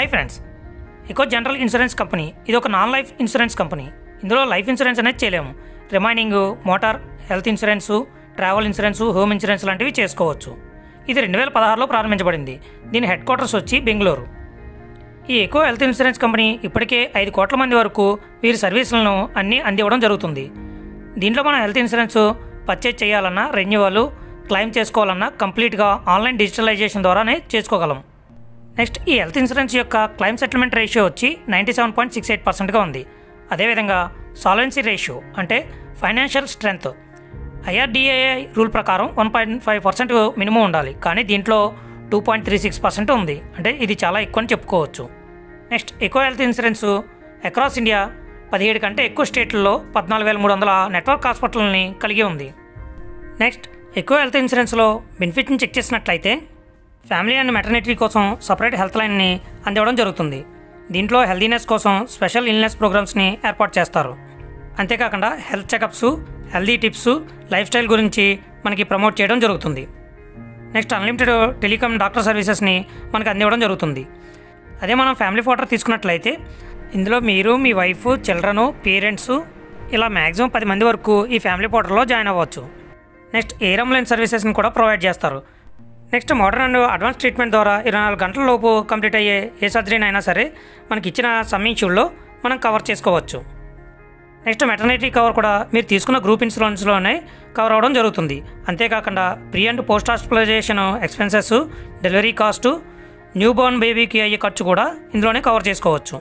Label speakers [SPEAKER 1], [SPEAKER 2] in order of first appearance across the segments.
[SPEAKER 1] Hi friends, Acko general insurance company ఇది ఒక non life insurance company. ఇందులో life insurance అనేది చేయలేము. Remaining motor, health insurance, travel insurance, home insurance లాంటివి చేసుకోవచ్చు. ఇది 2016లో ప్రారంభించబడింది. దీని హెడ్ క్వార్టర్స్ వచ్చి బెంగళూరు. ఈ ఎకో హెల్త్ ఇన్సూరెన్స్ కంపెనీ ఇప్పటికే 5 కోట్ల మంది వరకు వీరి సర్వీసులను అన్నీ అందివ్వడం జరుగుతుంది. దీంట్లో మనం హెల్త్ ఇన్సూరెన్స్ పర్చేజ్ చేయాలన్నా, రెన్యువల్, క్లెయిమ్ చేసుకోవాలన్నా కంప్లీట్గా ఆన్లైన్ డిజిటలైజేషన్ ద్వారానే చేసుకోగలం. నెక్స్ట్, ఈ హెల్త్ ఇన్సూరెన్స్ యొక్క క్లెయిమ్ సెటిల్మెంట్ రేషియో వచ్చి 97.68%గా ఉంది. అదేవిధంగా సాల్వెన్సీ రేషియో అంటే ఫైనాన్షియల్ స్ట్రెంగ్త్ IRDAI రూల్ ప్రకారం 1.5% మినిమం ఉండాలి, కానీ దీంట్లో 2.36% ఉంది. అంటే ఇది చాలా ఎక్కువ అని చెప్పుకోవచ్చు. Next, Acko health insurance across India 17 కంటే ఎక్కువ స్టేట్లలో 14,300 నెట్వర్క్ హాస్పిటల్ని కలిగి ఉంది. నెక్స్ట్, ఎకో హెల్త్ ఇన్సూరెన్స్లో బెనిఫిట్ని చెక్ చేసినట్లయితే ఫ్యామిలీ అండ్ మెటర్నిటీ కోసం సపరేట్ హెల్త్ లైన్ని అందివ్వడం జరుగుతుంది. దీంట్లో హెల్దీనెస్ కోసం స్పెషల్ ఇల్నెస్ ప్రోగ్రామ్స్ని ఏర్పాటు చేస్తారు. అంతేకాకుండా health checkups, healthy tips, life style గురించి మనకి ప్రమోట్ చేయడం జరుగుతుంది. నెక్స్ట్, అన్లిమిటెడ్ టెలికామ్ డాక్టర్ సర్వీసెస్ని మనకు అందివ్వడం జరుగుతుంది. అదే మనం ఫ్యామిలీ ఫోటో తీసుకున్నట్లయితే ఇందులో మీరు, మీ వైఫ్, చిల్డ్రను, పేరెంట్స్ ఇలా మ్యాక్సిమం 10 మంది వరకు ఈ ఫ్యామిలీ పోర్టల్లో జాయిన్ అవ్వచ్చు. నెక్స్ట్, ఎయిర్ అంబులెన్స్ సర్వీసెస్ని కూడా ప్రొవైడ్ చేస్తారు. Next, modern and advance treatment ద్వారా 24 గంటల లోపు కంప్లీట్ అయ్యే ఏ సర్జరీని అయినా సరే మనకి ఇచ్చిన సమ్ ఇన్సూర్లో మనం కవర్ చేసుకోవచ్చు. నెక్స్ట్, మెటర్నిటీ కవర్ కూడా మీరు తీసుకున్న గ్రూప్ ఇన్సూరెన్స్లోనే కవర్ అవ్వడం జరుగుతుంది. అంతేకాకుండా pre and post hospitalisation expenses, delivery cost, new born బేబీకి అయ్యే ఖర్చు కూడా ఇందులోనే కవర్ చేసుకోవచ్చు.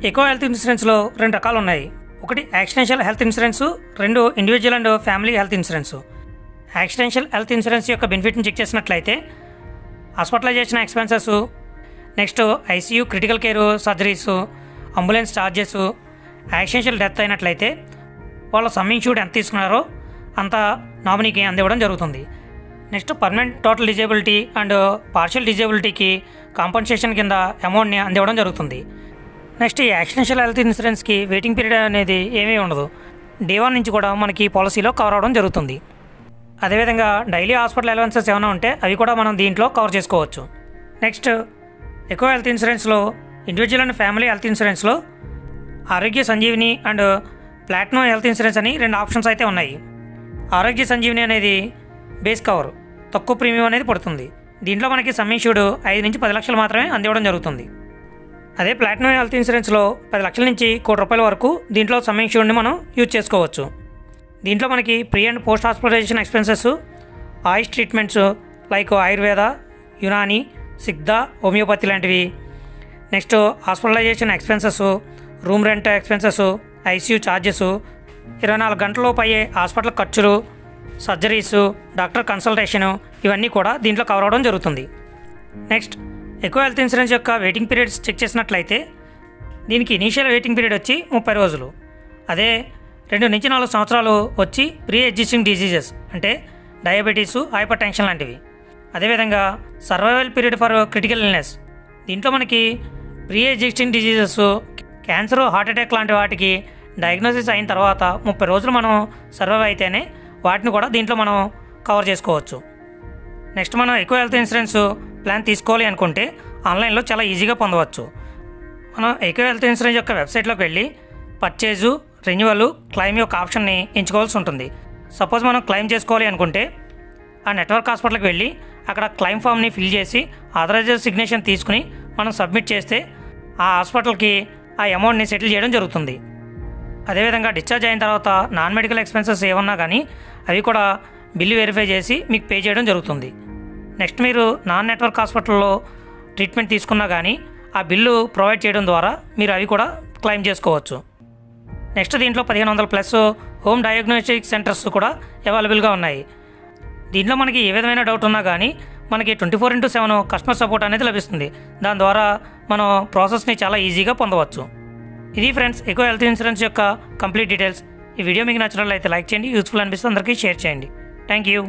[SPEAKER 1] ఎకో హెల్త్ ఇన్సూరెన్స్లో 2 రకాలు ఉన్నాయి. ఒకటి accidental health insurance, 2 individual and family health insurance. Accidental health insurance యొక్క బెనిఫిట్ని చెక్ చేసినట్లయితే hospitalisation expenses, next ICU critical care surgeries, ambulance charges, accidental death అయినట్లయితే వాళ్ళ సమ్ ఇన్సూర్డ్ ఎంత తీసుకున్నారో అంత నామినీకి అందివ్వడం జరుగుతుంది. Next, permanent total disability and partial డిజేబిలిటీకి కాంపన్సేషన్ కింద అమౌంట్ని అందివ్వడం జరుగుతుంది. నెక్స్ట్, ఈ యాక్సిడెన్షియల్ హెల్త్ ఇన్సూరెన్స్కి వెయిటింగ్ పీరియడ్ అనేది ఏమీ ఉండదు. డే 1 నుంచి కూడా మనకి పాలసీలో కవర్ అవ్వడం జరుగుతుంది. అదేవిధంగా డైలీ హాస్పిటల్ అలవెన్సెస్ ఏమైనా ఉంటే అవి కూడా మనం దీంట్లో కవర్ చేసుకోవచ్చు. నెక్స్ట్, ఎకో హెల్త్ ఇన్సూరెన్స్లో ఇండివిజువల్ అండ్ ఫ్యామిలీ హెల్త్ ఇన్సూరెన్స్లో ఆరోగ్య Sanjeevini and platinum health insurance అని 2 ఆప్షన్స్ అయితే ఉన్నాయి. ఆరోగ్య సంజీవిని అనేది బేస్ కవర్, తక్కువ ప్రీమియం అనేది పడుతుంది. దీంట్లో మనకి సమ్ ఇన్సూర్డ్ 5 నుంచి 10 లక్షలు మాత్రమే అందివ్వడం జరుగుతుంది. అదే ప్లాటినం హెల్త్ ఇన్సూరెన్స్లో 10 లక్షల నుంచి ₹1,00,00,000 వరకు దీంట్లో సమ్ ఇన్సూర్డ్ని మనం యూజ్ చేసుకోవచ్చు. దీంట్లో మనకి pre and post hospitalisation expenses, AYUSH treatments like Ayurveda, Unani, Siddha, homeopathy లాంటివి, next hospitalisation expenses, room rent expenses, ICU charges, 24 గంటలలోపు అయ్యే హాస్పిటల్ ఖర్చులు, సర్జరీస్, డాక్టర్ కన్సల్టేషను, ఇవన్నీ కూడా దీంట్లో కవర్ అవ్వడం జరుగుతుంది. నెక్స్ట్, ఎకో హెల్త్ ఇన్సూరెన్స్ యొక్క వెయిటింగ్ పీరియడ్స్ చెక్ చేసినట్లయితే దీనికి ఇనీషియల్ వెయిటింగ్ పీరియడ్ వచ్చి 30 రోజులు. అదే 2 నుంచి 4 సంవత్సరాలు వచ్చి ప్రీ ఎగ్జిస్టింగ్ డిజీజెస్ అంటే డయాబెటీస్, హైపర్ టెన్షన్ లాంటివి. అదేవిధంగా survival period for critical illness, దీంట్లో మనకి pre existing diseases, cancer, heart attack లాంటి వాటికి డయాగ్నోసిస్ అయిన తర్వాత 30 రోజులు మనం సర్వైవ్ అయితేనే వాటిని కూడా దీంట్లో మనం కవర్ చేసుకోవచ్చు. నెక్స్ట్, మనం ఎకో హెల్త్ ఇన్సూరెన్స్ ప్లాన్ తీసుకోవాలి అనుకుంటే ఆన్లైన్లో చాలా ఈజీగా పొందవచ్చు. మనం ఎకో హెల్త్ ఇన్సూరెన్స్ యొక్క వెబ్సైట్లోకి వెళ్ళి పర్చేజు, రెన్యువల్, క్లెయిమ్ యొక్క ఆప్షన్ని ఎంచుకోవాల్సి ఉంటుంది. సపోజ్ మనం క్లెయిమ్ చేసుకోవాలి అనుకుంటే ఆ నెట్వర్క్ హాస్పిటల్కి వెళ్ళి అక్కడ క్లెయిమ్ ఫామ్ని ఫిల్ చేసి ఆథరైజ్డ్ సిగ్నేచర్ తీసుకుని మనం సబ్మిట్ చేస్తే ఆ హాస్పిటల్కి ఆ అమౌంట్ని సెటిల్ చేయడం జరుగుతుంది. అదేవిధంగా డిశ్చార్జ్ అయిన తర్వాత నాన్ మెడికల్ ఎక్స్పెన్సెస్ ఏమన్నా కానీ అవి కూడా బిల్లు వెరిఫై చేసి మీకు పే చేయడం జరుగుతుంది. నెక్స్ట్, మీరు నాన్ నెట్వర్క్ హాస్పిటల్లో ట్రీట్మెంట్ తీసుకున్నా కానీ ఆ బిల్లు ప్రొవైడ్ చేయడం ద్వారా మీరు అవి కూడా క్లెయిమ్ చేసుకోవచ్చు. నెక్స్ట్, దీంట్లో 1500+ హోమ్ డయాగ్నోస్టిక్ సెంటర్స్ కూడా అవైలబుల్గా ఉన్నాయి. దీంట్లో మనకి ఏ విధమైన డౌట్ ఉన్నా కానీ మనకి 24/7 కస్టమర్ సపోర్ట్ అనేది లభిస్తుంది. దాని ద్వారా మనం ప్రాసెస్ని చాలా ఈజీగా పొందవచ్చు. ఇది ఫ్రెండ్స్ ఎకో హెల్త్ ఇన్సూరెన్స్ యొక్క కంప్లీట్ డీటెయిల్స్. ఈ వీడియో మీకు నచ్చినట్లయితే లైక్ చేయండి, యూస్ఫుల్ అనిపిస్తే అందరికీ షేర్ చేయండి. Thank you.